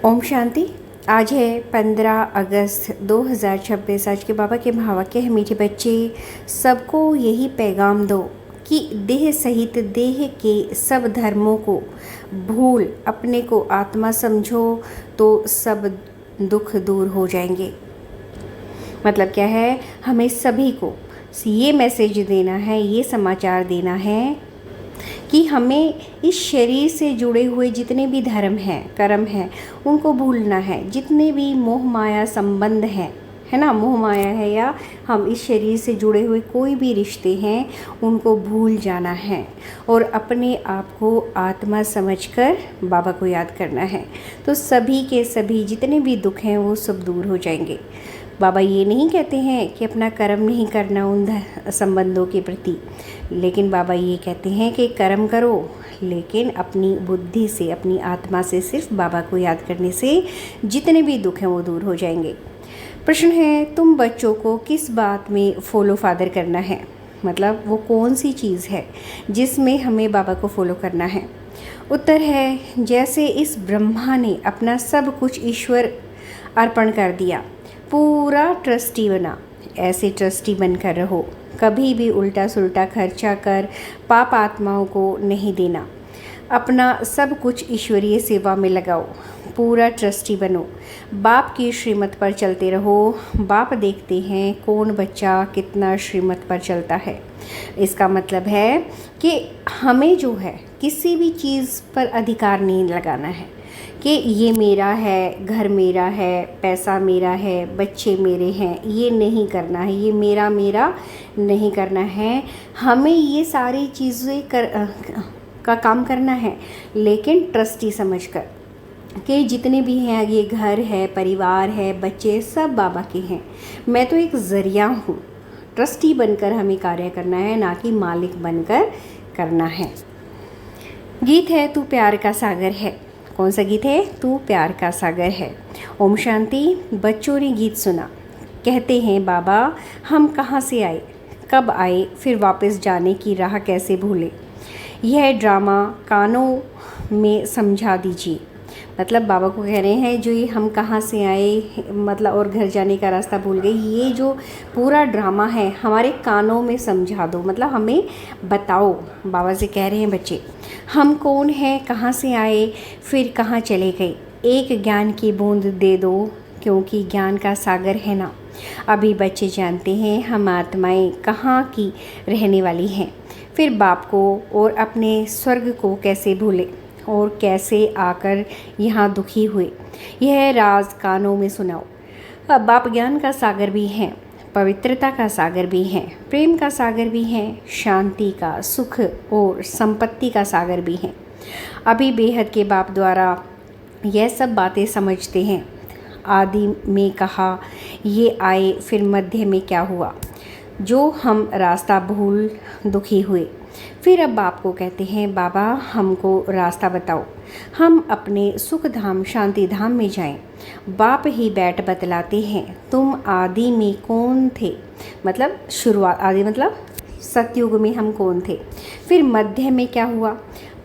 ओम शांति। आज है 15 अगस्त 2026। आज के बाबा के महावाक्य है, मीठे बच्चे सबको यही पैगाम दो कि देह सहित देह के सब धर्मों को भूल अपने को आत्मा समझो तो सब दुख दूर हो जाएंगे। मतलब क्या है, हमें सभी को ये मैसेज देना है, ये समाचार देना है कि हमें इस शरीर से जुड़े हुए जितने भी धर्म हैं, कर्म हैं, उनको भूलना है। जितने भी मोह माया संबंध हैं, है ना, मोह माया है या हम इस शरीर से जुड़े हुए कोई भी रिश्ते हैं, उनको भूल जाना है और अपने आप को आत्मा समझकर बाबा को याद करना है। तो सभी के सभी जितने भी दुख हैं वो सब दूर हो जाएंगे। बाबा ये नहीं कहते हैं कि अपना कर्म नहीं करना उन संबंधों के प्रति, लेकिन बाबा ये कहते हैं कि कर्म करो, लेकिन अपनी बुद्धि से, अपनी आत्मा से सिर्फ बाबा को याद करने से जितने भी दुख हैं वो दूर हो जाएंगे। प्रश्न है, तुम बच्चों को किस बात में फॉलो फादर करना है? मतलब वो कौन सी चीज़ है जिसमें हमें बाबा को फॉलो करना है? उत्तर है, जैसे इस ब्रह्मा ने अपना सब कुछ ईश्वर अर्पण कर दिया, पूरा ट्रस्टी बना, ऐसे ट्रस्टी बनकर रहो। कभी भी उल्टा सुल्टा खर्चा कर पाप आत्माओं को नहीं देना। अपना सब कुछ ईश्वरीय सेवा में लगाओ, पूरा ट्रस्टी बनो। बाप की श्रीमत पर चलते रहो। बाप देखते हैं कौन बच्चा कितना श्रीमत पर चलता है। इसका मतलब है कि हमें जो है किसी भी चीज़ पर अधिकार नहीं लगाना है कि ये मेरा है, घर मेरा है, पैसा मेरा है, बच्चे मेरे हैं, ये नहीं करना है, ये मेरा नहीं करना है। हमें ये सारी चीज़ें का काम करना है, लेकिन ट्रस्टी समझकर कि जितने भी हैं, ये घर है, परिवार है, बच्चे सब बाबा के हैं, मैं तो एक ज़रिया हूँ। ट्रस्टी बनकर हमें कार्य करना है, ना कि मालिक बनकर करना है। गीत है तू प्यार का सागर है। कौन सा गीत है? तू प्यार का सागर है। ओम शांति। बच्चों ने गीत सुना, कहते हैं बाबा हम कहाँ से आए, कब आए, फिर वापस जाने की राह कैसे भूले। यह ड्रामा कानों में समझा दीजिए। मतलब बाबा को कह रहे हैं जो ये हम कहाँ से आए, मतलब और घर जाने का रास्ता भूल गए, ये जो पूरा ड्रामा है हमारे कानों में समझा दो, मतलब हमें बताओ। बाबा से कह रहे हैं बच्चे, हम कौन हैं, कहाँ से आए, फिर कहाँ चले गए। एक ज्ञान की बूंद दे दो, क्योंकि ज्ञान का सागर है ना। अभी बच्चे जानते हैं हम आत्माएं कहाँ की रहने वाली हैं, फिर बाप को और अपने स्वर्ग को कैसे भूले और कैसे आकर यहाँ दुखी हुए। यह राज कानों में सुनाओ। अब बाप ज्ञान का सागर भी हैं, पवित्रता का सागर भी हैं, प्रेम का सागर भी हैं, शांति का, सुख और संपत्ति का सागर भी हैं। अभी बेहद के बाप द्वारा यह सब बातें समझते हैं। आदि में कहा ये आए, फिर मध्य में क्या हुआ, जो हम रास्ता भूल दुखी हुए। फिर अब बाप को कहते हैं बाबा हमको रास्ता बताओ, हम अपने सुख धाम शांति धाम में जाएं। बाप ही बैठ बतलाते हैं तुम आदि में कौन थे, मतलब शुरुआत, आदि मतलब सतयुग में हम कौन थे, फिर मध्य में क्या हुआ,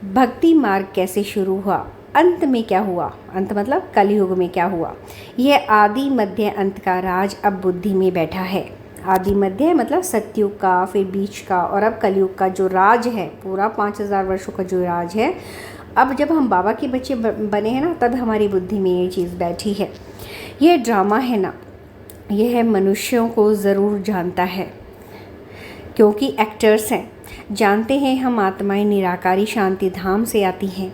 भक्ति मार्ग कैसे शुरू हुआ, अंत में क्या हुआ, अंत मतलब कलयुग में क्या हुआ। यह आदि मध्य अंत का राज अब बुद्धि में बैठा है। आदि मध्य मतलब सतयुग का, फिर बीच का और अब कलयुग का जो राज है, पूरा 5000 वर्षों का जो राज है। अब जब हम बाबा के बच्चे बने हैं ना, तब हमारी बुद्धि में ये चीज़ बैठी है। यह ड्रामा है ना, यह मनुष्यों को ज़रूर जानता है, क्योंकि एक्टर्स हैं। जानते हैं हम आत्माएं निराकारी शांति धाम से आती हैं।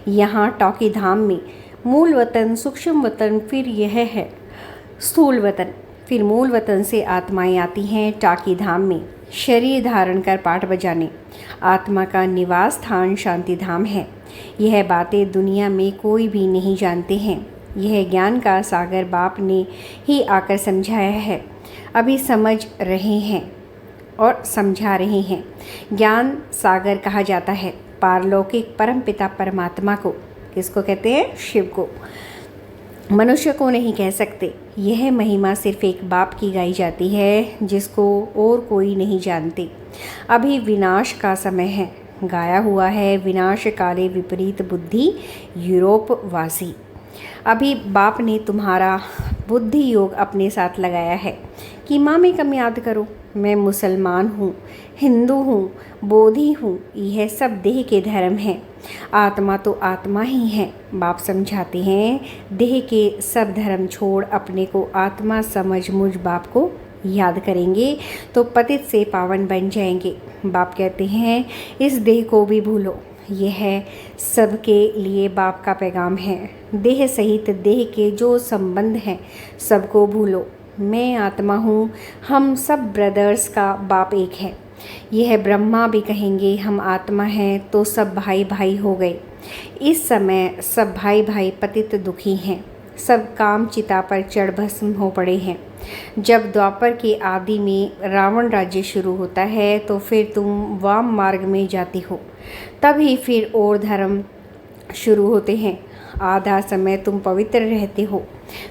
यहाँ टॉकी धाम में मूल वतन, सूक्ष्म वतन, फिर यह है स्थूल वतन। फिर मूल वतन से आत्माएं आती हैं टाकी धाम में शरीर धारण कर पाठ बजाने। आत्मा का निवास स्थान शांति धाम है। यह बातें दुनिया में कोई भी नहीं जानते हैं। यह ज्ञान का सागर बाप ने ही आकर समझाया है। अभी समझ रहे हैं और समझा रहे हैं। ज्ञान सागर कहा जाता है पारलौकिक परम पिता परमात्मा को। किसको कहते हैं? शिव को। मनुष्य को नहीं कह सकते। यह महिमा सिर्फ एक बाप की गाई जाती है, जिसको और कोई नहीं जानते। अभी विनाश का समय है। गाया हुआ है विनाश काले विपरीत बुद्धि यूरोप वासी। अभी बाप ने तुम्हारा बुद्धि योग अपने साथ लगाया है कि माँ मैं कम याद करो, मैं मुसलमान हूँ, हिंदू हूँ, बोधी हूँ, यह सब देह के धर्म हैं। आत्मा तो आत्मा ही है। बाप समझाते हैं देह के सब धर्म छोड़ अपने को आत्मा समझ मुझ बाप को याद करेंगे तो पतित से पावन बन जाएंगे। बाप कहते हैं इस देह को भी भूलो। यह सबके लिए बाप का पैगाम है। देह सहित देह के जो संबंध हैं सबको भूलो। मैं आत्मा हूँ, हम सब ब्रदर्स का बाप एक है। यह ब्रह्मा भी कहेंगे हम आत्मा हैं तो सब भाई भाई हो गए। इस समय सब भाई भाई पतित दुखी हैं, सब काम चिता पर चढ़ भस्म हो पड़े हैं। जब द्वापर के आदि में रावण राज्य शुरू होता है तो फिर तुम वाम मार्ग में जाते हो, तभी फिर और धर्म शुरू होते हैं। आधा समय तुम पवित्र रहते हो,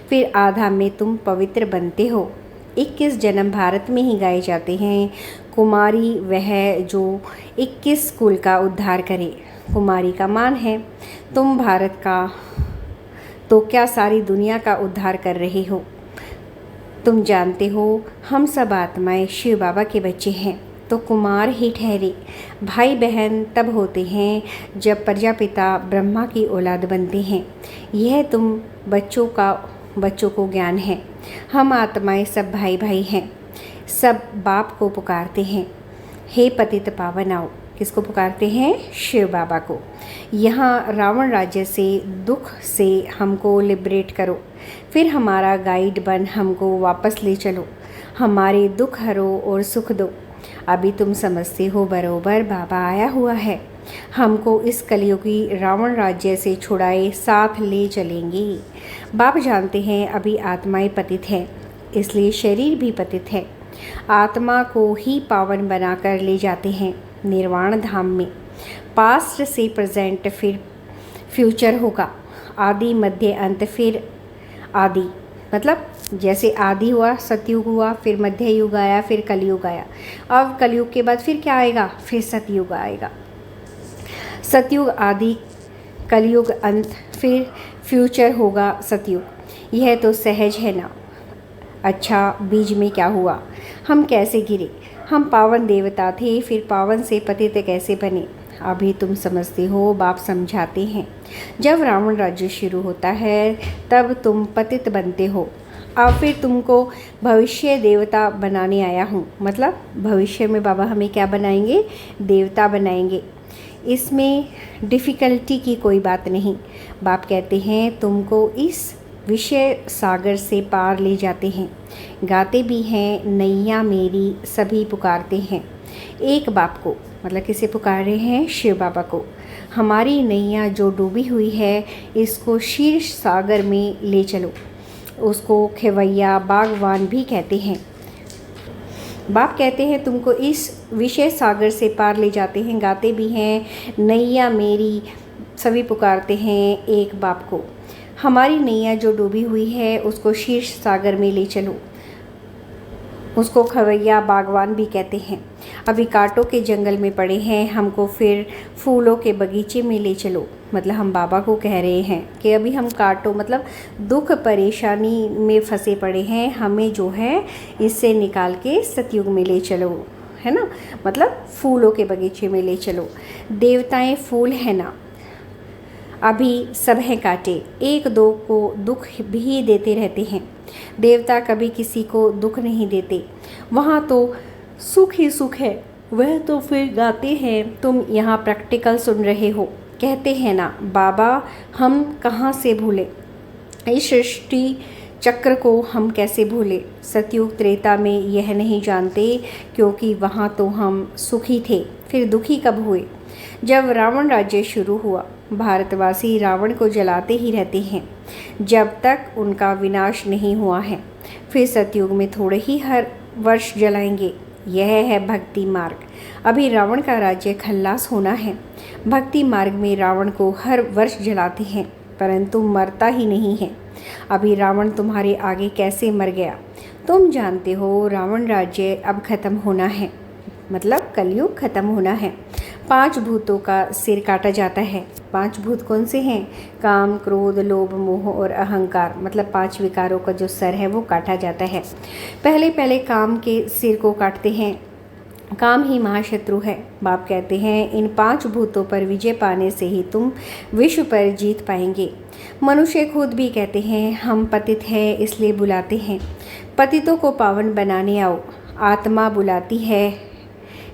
फिर आधा में तुम पवित्र बनते हो। 21 जन्म भारत में ही गाए जाते हैं। कुमारी वह जो 21 कुल का उद्धार करे। कुमारी का मान है तुम भारत का तो क्या सारी दुनिया का उद्धार कर रहे हो। तुम जानते हो हम सब आत्माएं शिव बाबा के बच्चे हैं तो कुमार ही ठहरे। भाई बहन तब होते हैं जब प्रजापिता ब्रह्मा की औलाद बनते हैं। यह तुम बच्चों को ज्ञान है। हम आत्माएं सब भाई भाई हैं, सब बाप को पुकारते हैं हे पतित पावन आओ। किसको पुकारते हैं? शिव बाबा को। यहाँ रावण राज्य से दुख से हमको लिबरेट करो, फिर हमारा गाइड बन हमको वापस ले चलो, हमारे दुख हरो और सुख दो। अभी तुम समझते हो बरोबर बाबा आया हुआ है, हमको इस कलयुगी रावण राज्य से छुड़ाए साथ ले चलेंगे। बाप जानते हैं अभी आत्माएं पतित हैं, इसलिए शरीर भी पतित है। आत्मा को ही पावन बनाकर ले जाते हैं निर्वाण धाम में। पास्ट से प्रेजेंट फिर फ्यूचर होगा, आदि मध्य अंत फिर आदि। मतलब जैसे आदि हुआ सतयुग हुआ, फिर मध्य युग आया, फिर कलयुग आया। अब कलयुग के बाद फिर क्या आएगा? फिर सतयुग आएगा। सतयुग आदि, कलयुग अंत, फिर फ्यूचर होगा सतयुग। यह तो सहज है ना। अच्छा बीज में क्या हुआ? हम कैसे गिरे? हम पावन देवता थे, फिर पावन से पतित कैसे बने? अभी तुम समझते हो, बाप समझाते हैं। जब रावण राज्य शुरू होता है तब तुम पतित बनते हो। अब फिर तुमको भविष्य देवता बनाने आया हूँ। मतलब भविष्य में बाबा हमें क्या बनाएंगे? देवता बनाएंगे। इसमें डिफ़िकल्टी की कोई बात नहीं। बाप कहते हैं तुमको इस विषय सागर से पार ले जाते हैं। गाते भी हैं नैया मेरी, सभी पुकारते हैं एक बाप को। मतलब किसे पुकार रहे हैं? शिव बाबा को। हमारी नैया जो डूबी हुई है इसको शीर्ष सागर में ले चलो। उसको खेवैया बागवान भी कहते हैं। बाप कहते हैं तुमको इस विषय सागर से पार ले जाते हैं। गाते भी हैं नैया मेरी, सभी पुकारते हैं एक बाप को। हमारी नैया जो डूबी हुई है उसको शीर्ष सागर में ले चलो। उसको खवैया बागवान भी कहते हैं। अभी कांटों के जंगल में पड़े हैं, हमको फिर फूलों के बगीचे में ले चलो। मतलब हम बाबा को कह रहे हैं कि अभी हम कांटों मतलब दुख परेशानी में फंसे पड़े हैं, हमें जो है इससे निकाल के सतयुग में ले चलो, है ना। मतलब फूलों के बगीचे में ले चलो। देवताएं फूल है ना। अभी सब हैं कांटे, एक दो को दुख भी देते रहते हैं। देवता कभी किसी को दुख नहीं देते, वहाँ तो सुख ही सुख है। वह तो फिर गाते हैं, तुम यहाँ प्रैक्टिकल सुन रहे हो। कहते हैं ना बाबा हम कहाँ से भूले, इस सृष्टि चक्र को हम कैसे भूले। सतयुग त्रेता में यह नहीं जानते क्योंकि वहाँ तो हम सुखी थे, फिर दुखी कब हुए? जब रावण राज्य शुरू हुआ। भारतवासी रावण को जलाते ही रहते हैं जब तक उनका विनाश नहीं हुआ है। फिर सतयुग में थोड़े ही हर वर्ष जलाएंगे। यह है भक्ति मार्ग। अभी रावण का राज्य खल्लास होना है। भक्ति मार्ग में रावण को हर वर्ष जलाते हैं परंतु मरता ही नहीं है। अभी रावण तुम्हारे आगे कैसे मर गया? तुम जानते हो रावण राज्य अब खत्म होना है। मतलब कलयुग खत्म होना है। 5 भूतों का सिर काटा जाता है। 5 भूत कौन से हैं? काम, क्रोध, लोभ, मोह और अहंकार, मतलब 5 विकारों का जो सर है वो काटा जाता है। पहले पहले काम के सिर को काटते हैं। काम ही महाशत्रु है। बाप कहते हैं इन 5 भूतों पर विजय पाने से ही तुम विश्व पर जीत पाएंगे। मनुष्य खुद भी कहते हैं हम पतित हैं इसलिए बुलाते हैं। पतितों को पावन बनाने आओ। आत्मा बुलाती है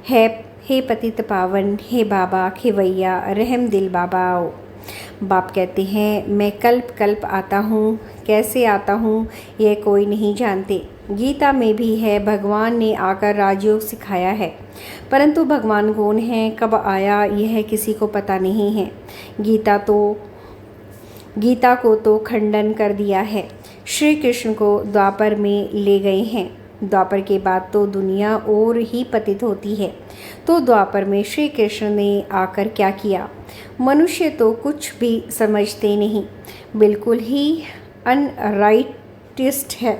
हे पतित पावन, हे बाबा खेवैया, रहम दिल बाबा आओ। बाप कहते हैं मैं कल्प कल्प आता हूँ। कैसे आता हूँ यह कोई नहीं जानते। गीता में भी है भगवान ने आकर राजयोग सिखाया है, परंतु भगवान कौन है, कब आया, यह किसी को पता नहीं है। गीता को तो खंडन कर दिया है। श्री कृष्ण को द्वापर में ले गए हैं। द्वापर के बाद तो दुनिया और ही पतित होती है। तो द्वापर में श्री कृष्ण ने आकर क्या किया? मनुष्य तो कुछ भी समझते नहीं, बिल्कुल ही अनराइटिस्ट है।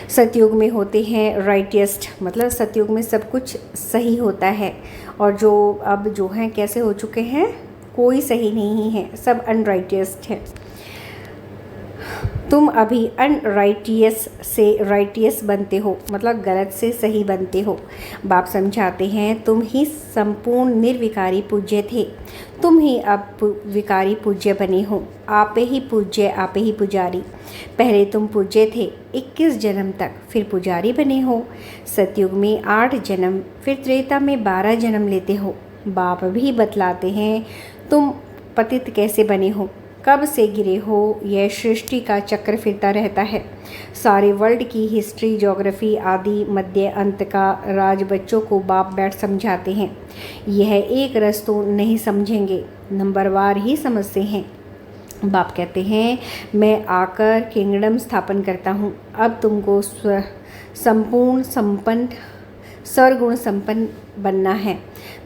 सतयुग में होते हैं राइटिस्ट, मतलब सतयुग में सब कुछ सही होता है, और जो अब जो हैं कैसे हो चुके हैं, कोई सही नहीं है, सब अनराइटिस्ट है। तुम अभी अनराइटियस से राइटियस बनते हो, मतलब गलत से सही बनते हो। बाप समझाते हैं तुम ही संपूर्ण निर्विकारी पूज्य थे, तुम ही अब विकारी पूज्य बने हो। आप ही पूज्य, आप ही पुजारी। पहले तुम पूज्य थे 21 जन्म तक, फिर पुजारी बने हो। सतयुग में 8 जन्म, फिर त्रेता में 12 जन्म लेते हो। बाप भी बतलाते हैं तुम पतित कैसे बने हो, कब से गिरे हो। यह सृष्टि का चक्र फिरता रहता है। सारे वर्ल्ड की हिस्ट्री, ज्योग्राफी आदि मध्य अंत का राज बच्चों को बाप बैठ समझाते हैं। यह एक रस तो नहीं समझेंगे, नंबरवार ही समझते हैं। बाप कहते हैं मैं आकर किंगडम स्थापन करता हूँ। अब तुमको संपूर्ण संपन्न सर्वगुण संपन्न बनना है,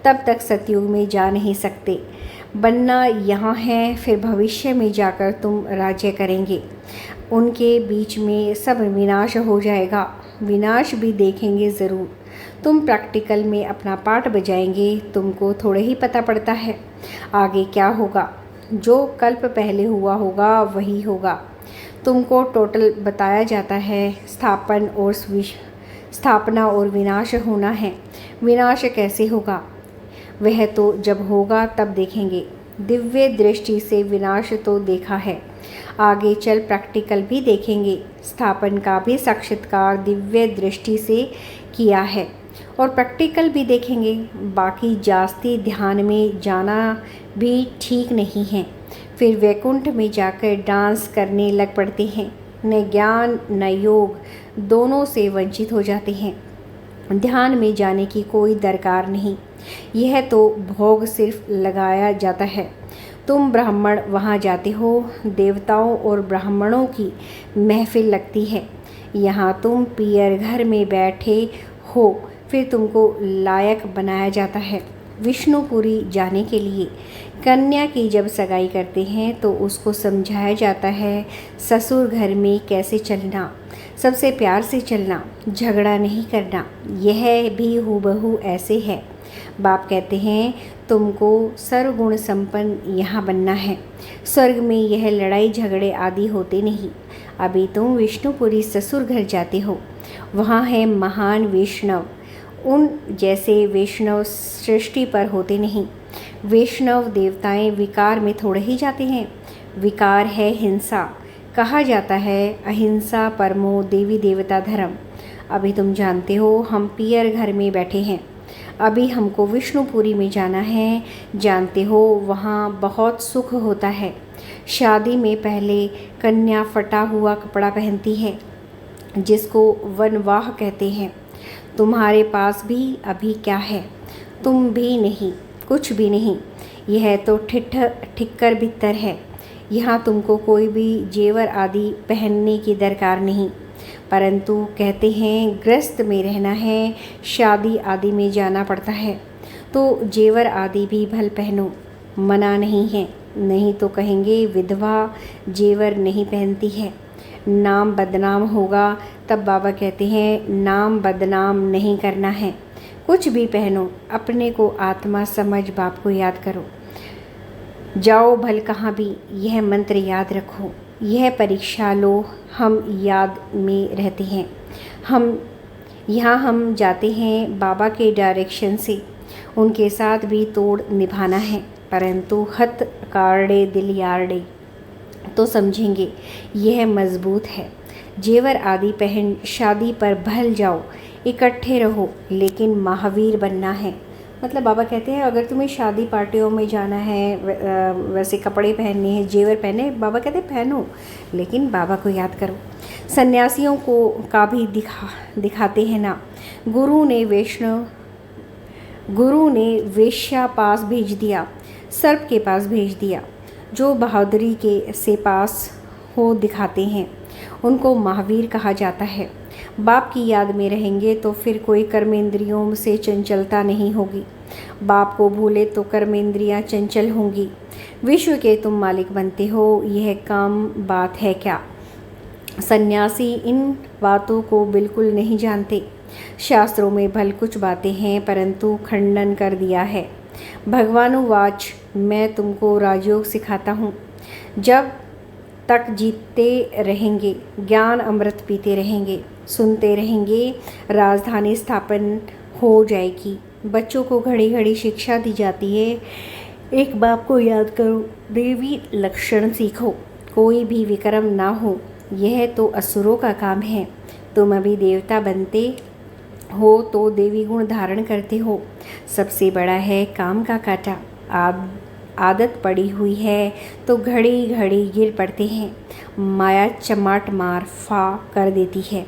तब तक सतयुग में जा नहीं सकते। बनना यहाँ है, फिर भविष्य में जाकर तुम राज्य करेंगे। उनके बीच में सब विनाश हो जाएगा, विनाश भी देखेंगे ज़रूर। तुम प्रैक्टिकल में अपना पार्ट बजाएंगे, तुमको थोड़े ही पता पड़ता है आगे क्या होगा। जो कल्प पहले हुआ होगा वही होगा। तुमको टोटल बताया जाता है। स्थापना और विनाश होना है। विनाश कैसे होगा, वह तो जब होगा तब देखेंगे। दिव्य दृष्टि से विनाश तो देखा है, आगे चल प्रैक्टिकल भी देखेंगे। स्थापन का भी साक्षात्कार दिव्य दृष्टि से किया है और प्रैक्टिकल भी देखेंगे। बाकी जास्ती ध्यान में जाना भी ठीक नहीं है, फिर वैकुंठ में जाकर डांस करने लग पड़ते हैं। न ज्ञान न योग, दोनों से वंचित हो जाते हैं। ध्यान में जाने की कोई दरकार नहीं, यह तो भोग सिर्फ लगाया जाता है। तुम ब्राह्मण वहाँ जाते हो, देवताओं और ब्राह्मणों की महफिल लगती है। यहाँ तुम पियर घर में बैठे हो, फिर तुमको लायक बनाया जाता है विष्णुपुरी जाने के लिए। कन्या की जब सगाई करते हैं तो उसको समझाया जाता है ससुर घर में कैसे चलना, सबसे प्यार से चलना, झगड़ा नहीं करना। यह भी हूबहू ऐसे है। बाप कहते हैं तुमको सर्वगुण संपन्न यहाँ बनना है। स्वर्ग में यह लड़ाई झगड़े आदि होते नहीं। अभी तुम विष्णुपुरी ससुर घर जाते हो, वहाँ है महान वैष्णव। उन जैसे वैष्णव सृष्टि पर होते नहीं। वैष्णव देवताएं विकार में थोड़े ही जाते हैं। विकार है हिंसा। कहा जाता है अहिंसा परमो देवी देवता धर्म। अभी तुम जानते हो हम पियर घर में बैठे हैं, अभी हमको विष्णुपुरी में जाना है। जानते हो वहाँ बहुत सुख होता है। शादी में पहले कन्या फटा हुआ कपड़ा पहनती है, जिसको वनवाह कहते हैं। तुम्हारे पास भी अभी क्या है? तुम भी नहीं, कुछ भी नहीं। यह तो ठिक्कर बित्तर है। यहाँ तुमको कोई भी जेवर आदि पहनने की दरकार नहीं, परंतु कहते हैं गृहस्थ में रहना है, शादी आदि में जाना पड़ता है तो जेवर आदि भी भल पहनो, मना नहीं है। नहीं तो कहेंगे विधवा जेवर नहीं पहनती है, नाम बदनाम होगा। तब बाबा कहते हैं नाम बदनाम नहीं करना है, कुछ भी पहनो, अपने को आत्मा समझ बाप को याद करो। जाओ भल कहाँ भी, यह मंत्र याद रखो, यह परीक्षा लो, हम याद में रहते हैं। हम जाते हैं बाबा के डायरेक्शन से, उनके साथ भी तोड़ निभाना है, परंतु हथ कार्डे दिल यार्डे तो समझेंगे यह मजबूत है। जेवर आदि पहन शादी पर भल जाओ, इकट्ठे रहो, लेकिन महावीर बनना है। मतलब बाबा कहते हैं अगर तुम्हें शादी पार्टियों में जाना है, वैसे कपड़े पहनने हैं, जेवर पहने, बाबा कहते हैं पहनो, लेकिन बाबा को याद करो। सन्यासियों को का भी दिखाते हैं ना। गुरु ने वेश्या पास भेज दिया, सर्प के पास भेज दिया। जो बहादुरी के से पास हो दिखाते हैं, उनको महावीर कहा जाता है। बाप की याद में रहेंगे तो फिर कोई कर्मेंद्रियों से चंचलता नहीं होगी। बाप को भूले तो कर्मेंद्रियां चंचल होंगी। विश्व के तुम मालिक बनते हो, यह काम बात है क्या? सन्यासी इन बातों को बिल्कुल नहीं जानते। शास्त्रों में भल कुछ बातें हैं, परंतु खंडन कर दिया है। भगवानुवाच, मैं तुमको राजयोग सिखाता हूँ। जब तक जीतते रहेंगे, ज्ञान अमृत पीते रहेंगे, सुनते रहेंगे, राजधानी स्थापन हो जाएगी। बच्चों को घड़ी घड़ी शिक्षा दी जाती है। एक बाप को याद करो, देवी लक्षण सीखो, कोई भी विक्रम ना हो, यह तो असुरों का काम है। तुम अभी देवता बनते हो तो देवी गुण धारण करते हो। सबसे बड़ा है काम का काटा। आदत पड़ी हुई है तो घड़ी घड़ी गिर पड़ते हैं। माया चमाट मार फा कर देती है।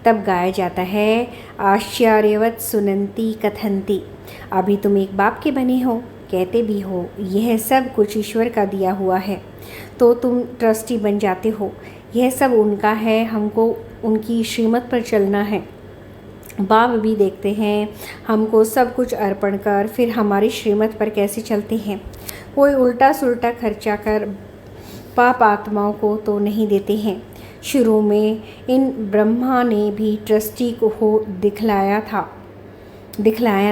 तब गाया जाता है, आश्चर्यवत सुनंती कथंती। अभी तुम एक बाप के बने हो, कहते भी हो। यह सब कुछ ईश्वर का दिया हुआ है, तो तुम ट्रस्टी बन जाते हो। यह सब उनका है, हमको उनकी श्रीमत पर चलना है। बाप भी देखते हैं हमको सब कुछ अर्पण कर फिर हमारी श्रीमत पर कैसे चलते हैं। कोई उल्टा सुल्टा खर्चा कर पाप आत्माओं को तो नहीं देते हैं। शुरू में इन ब्रह्मा ने भी ट्रस्टी को हो दिखलाया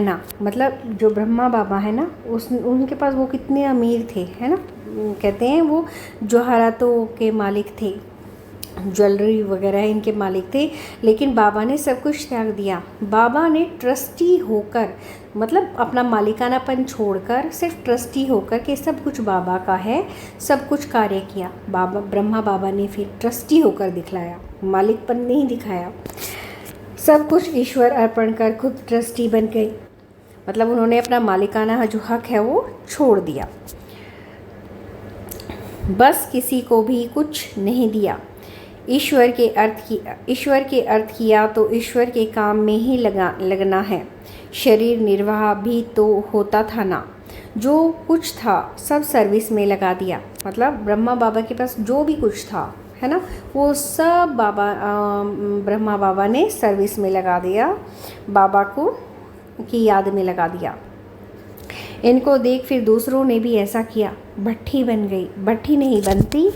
ना। मतलब जो ब्रह्मा बाबा है ना, उनके पास वो कितने अमीर थे, है ना। कहते हैं वो जवाहरातों के मालिक थे, ज्वेलरी वगैरह इनके मालिक थे, लेकिन बाबा ने सब कुछ त्याग दिया। बाबा ने ट्रस्टी होकर, मतलब अपना मालिकानापन छोड़कर सिर्फ ट्रस्टी होकर के सब कुछ बाबा का है, सब कुछ कार्य किया। ब्रह्मा बाबा ने फिर ट्रस्टी होकर दिखलाया, मालिकपन नहीं दिखाया। सब कुछ ईश्वर अर्पण कर खुद ट्रस्टी बन गए। मतलब उन्होंने अपना मालिकाना जो हक है वो छोड़ दिया, बस किसी को भी कुछ नहीं दिया। ईश्वर के अर्थ किया तो ईश्वर के काम में ही लगना है। शरीर निर्वाह भी तो होता था ना। जो कुछ था सब सर्विस में लगा दिया। मतलब ब्रह्मा बाबा के पास जो भी कुछ था, है ना, वो सब ब्रह्मा बाबा ने सर्विस में लगा दिया, बाबा को की याद में लगा दिया। इनको देख फिर दूसरों ने भी ऐसा किया, भट्ठी बन गई। भट्ठी नहीं बनती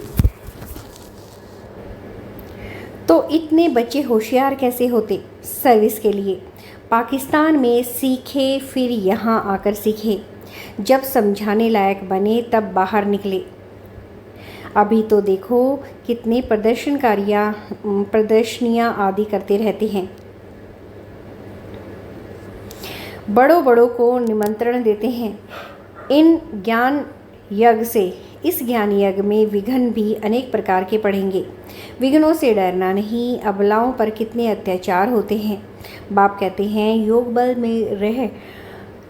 तो इतने बच्चे होशियार कैसे होते सर्विस के लिए। पाकिस्तान में सीखे, फिर यहाँ आकर सीखे। जब समझाने लायक बने तब बाहर निकले। अभी तो देखो कितने प्रदर्शनियाँ आदि करते रहते हैं। बड़ों को निमंत्रण देते हैं। इन ज्ञान यज्ञ से, इस ज्ञान यज्ञ में विघ्न भी अनेक प्रकार के पड़ेंगे। विघ्नों से डरना नहीं। अबलाओं पर कितने अत्याचार होते हैं। बाप कहते हैं योग बल में रह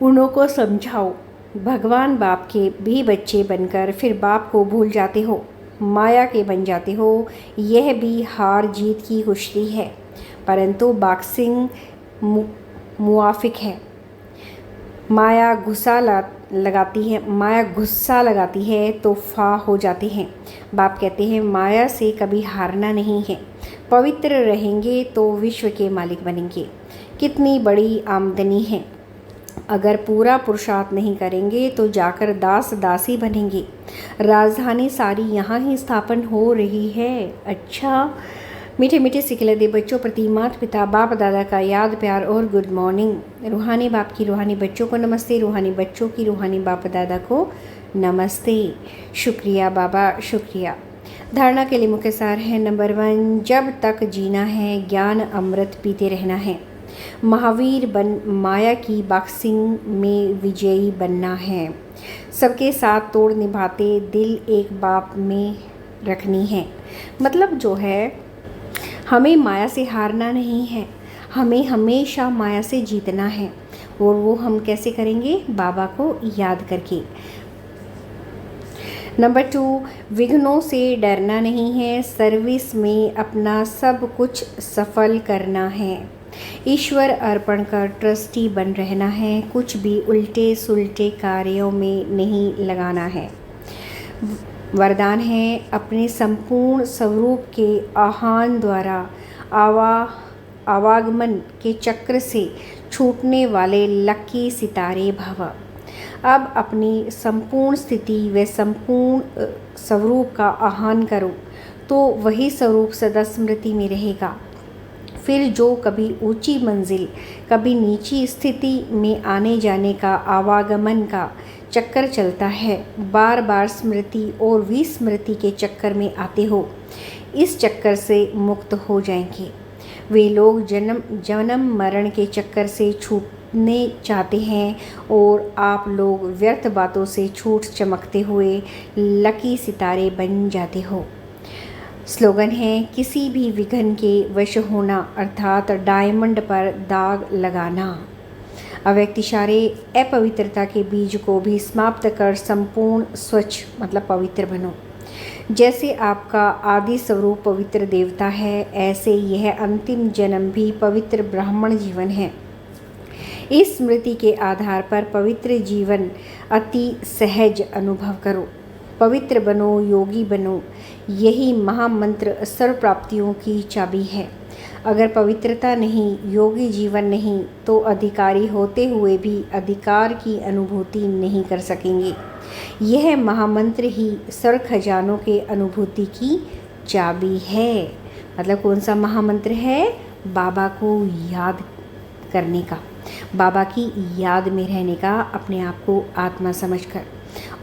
उन्हों को समझाओ। भगवान बाप के भी बच्चे बनकर फिर बाप को भूल जाते हो, माया के बन जाते हो। यह भी हार जीत की कुश्ती है, परंतु बॉक्सिंग मुआफिक है। माया गुस्सा लगाती है तो फा हो जाते हैं। बाप कहते हैं माया से कभी हारना नहीं है। पवित्र रहेंगे तो विश्व के मालिक बनेंगे। कितनी बड़ी आमदनी है। अगर पूरा पुरुषार्थ नहीं करेंगे तो जाकर दास दासी बनेंगे। राजधानी सारी यहाँ ही स्थापन हो रही है। अच्छा, मीठे मीठे सिखले दे बच्चों प्रति माता पिता बाप दादा का याद प्यार और गुड मॉर्निंग। रूहानी बाप की रूहानी बच्चों को नमस्ते, रूहानी बच्चों की रूहानी बाप दादा को नमस्ते। शुक्रिया बाबा, शुक्रिया। धारणा के लिए मुख्य सार है नंबर 1, जब तक जीना है ज्ञान अमृत पीते रहना है। महावीर बन माया की बॉक्सिंग में विजयी बनना है। सबके साथ तोड़ निभाते दिल एक बाप में रखनी है। मतलब जो है, हमें माया से हारना नहीं है, हमें हमेशा माया से जीतना है। और वो हम कैसे करेंगे? बाबा को याद करके। नंबर 2, विघ्नों से डरना नहीं है, सर्विस में अपना सब कुछ सफल करना है। ईश्वर अर्पण कर ट्रस्टी बन रहना है, कुछ भी उल्टे सुलटे कार्यों में नहीं लगाना है। वरदान है, अपने संपूर्ण स्वरूप के आह्वान द्वारा आवागमन के चक्र से छूटने वाले लकी सितारे भव। अब अपनी संपूर्ण स्थिति व संपूर्ण स्वरूप का आह्वान करो तो वही स्वरूप सदा स्मृति में रहेगा। फिर जो कभी ऊंची मंजिल कभी नीची स्थिति में आने जाने का आवागमन का चक्कर चलता है, बार बार स्मृति और विस्मृति के चक्कर में आते हो, इस चक्कर से मुक्त हो जाएंगे। वे लोग जन्म मरण के चक्कर से छूटने चाहते हैं और आप लोग व्यर्थ बातों से छूट चमकते हुए लकी सितारे बन जाते हो। स्लोगन है, किसी भी विघ्न के वश होना अर्थात डायमंड पर दाग लगाना। अव्यक्त इशारे अपवित्रता के बीज को भी समाप्त कर संपूर्ण स्वच्छ मतलब पवित्र बनो। जैसे आपका आदि स्वरूप पवित्र देवता है, ऐसे यह अंतिम जन्म भी पवित्र ब्राह्मण जीवन है। इस स्मृति के आधार पर पवित्र जीवन अति सहज अनुभव करो। पवित्र बनो, योगी बनो, यही महामंत्र सर्व प्राप्तियों की चाबी है। अगर पवित्रता नहीं, योगी जीवन नहीं, तो अधिकारी होते हुए भी अधिकार की अनुभूति नहीं कर सकेंगे। यह महामंत्र ही सर्व खजानों के अनुभूति की चाबी है। मतलब कौन सा महामंत्र है? बाबा को याद करने का, बाबा की याद में रहने का, अपने आप को आत्मा समझकर।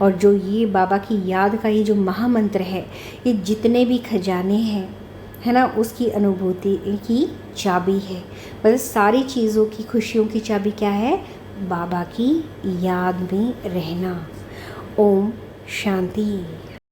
और जो ये बाबा की याद का ये जो महामंत्र है, ये जितने भी खजाने हैं, है ना, उसकी अनुभूति की चाबी है। बस सारी चीज़ों की खुशियों की चाबी क्या है? बाबा की याद में रहना। ओम शांति।